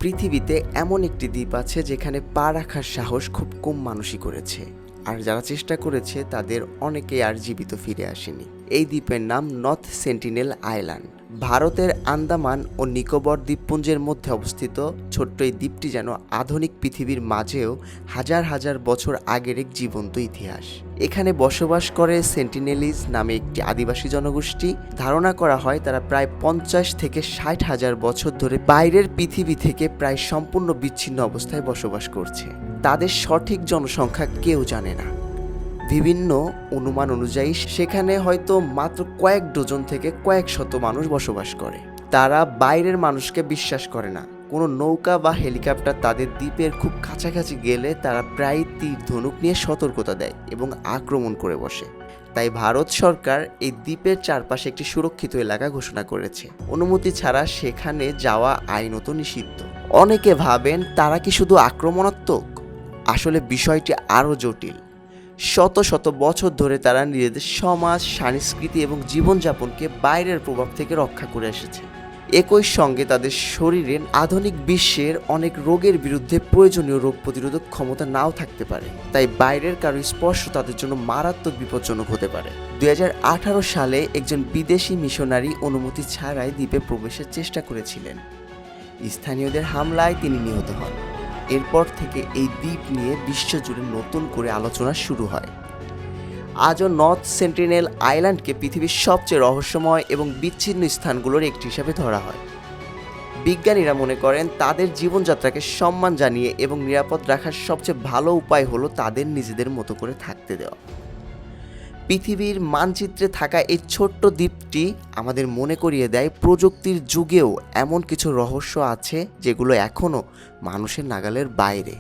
পৃথিবীতে এমন একটি দ্বীপ আছে যেখানে পা রাখার সাহস খুব কম মানুষই করেছে, আর যারা চেষ্টা করেছে তাদের অনেকেই আর জীবিত ফিরে আসেনি। এই দ্বীপের নাম নর্থ সেন্টিনেল আইল্যান্ড। ভারতের আন্দামান ও নিকোবর দ্বীপপুঞ্জের মধ্যে অবস্থিত ছোট্ট এই দ্বীপটি যেন আধুনিক পৃথিবীর মাঝেও হাজার হাজার বছর আগের এক জীবন্ত ইতিহাস। এখানে বসবাস করে সেন্টিনেলিজ নামে একটি আদিবাসী জনগোষ্ঠী। ধারণা করা হয় তারা প্রায় 50 থেকে 60 হাজার বছর ধরে বাইরের পৃথিবী থেকে প্রায় সম্পূর্ণ বিচ্ছিন্ন অবস্থায় বসবাস করছে। তাদের সঠিক জনসংখ্যা কেউ জানে না। বিভিন্ন অনুমান অনুযায়ী সেখানে হয়তো মাত্র কয়েক ডজন থেকে কয়েক শত মানুষ বসবাস করে। তারা বাইরের মানুষকে বিশ্বাস করে না। কোনো নৌকা বা হেলিকপ্টার তাদের দ্বীপের খুব কাছাকাছি গেলে তারা প্রায় তীর ধনুক নিয়ে সতর্কতা দেয় এবং আক্রমণ করে বসে। তাই ভারত সরকার এই দ্বীপের চারপাশে একটি সুরক্ষিত এলাকা ঘোষণা করেছে। অনুমতি ছাড়া সেখানে যাওয়া আইনত নিষিদ্ধ। অনেকে ভাবেন তারা কি শুধু আক্রমণাত্মক? আসলে বিষয়টি আরও জটিল। শত শত বছর ধরে তারা নিজেদের সমাজ, সংস্কৃতি এবং জীবনযাপনকে বাইরের প্রভাব থেকে রক্ষা করে এসেছে। একই সঙ্গে তাদের শরীরে আধুনিক বিশ্বের অনেক রোগের বিরুদ্ধে প্রয়োজনীয় রোগ প্রতিরোধক ক্ষমতা নাও থাকতে পারে। তাই বাইরের কারো স্পর্শ তাদের জন্য মারাত্মক বিপজ্জনক হতে পারে। 2018 সালে একজন বিদেশি মিশনারি অনুমতি ছাড়াই দ্বীপে প্রবেশের চেষ্টা করেছিলেন। স্থানীয়দের হামলায় তিনি নিহত হন। এরপর থেকে এই দ্বীপ নিয়ে বিশ্বজুড়ে নতুন করে আলোচনা শুরু হয়। আজও নর্থ সেন্টিনেল আইল্যান্ডকে পৃথিবীর সবচেয়ে রহস্যময় এবং বিচ্ছিন্ন স্থানগুলোর একটি হিসাবে ধরা হয়। বিজ্ঞানীরা মনে করেন তাদের জীবনযাত্রাকে সম্মান জানিয়ে এবং নিরাপদ রাখার সবচেয়ে ভালো উপায় হলো তাদের নিজেদের মতো করে থাকতে দেওয়া। পৃথিবীর মানচিত্রে থাকা এই ছোট্ট দ্বীপটি আমাদের মনে করিয়ে দেয় প্রযুক্তির যুগেও এমন কিছু রহস্য আছে যেগুলো এখনও মানুষের নাগালের বাইরে।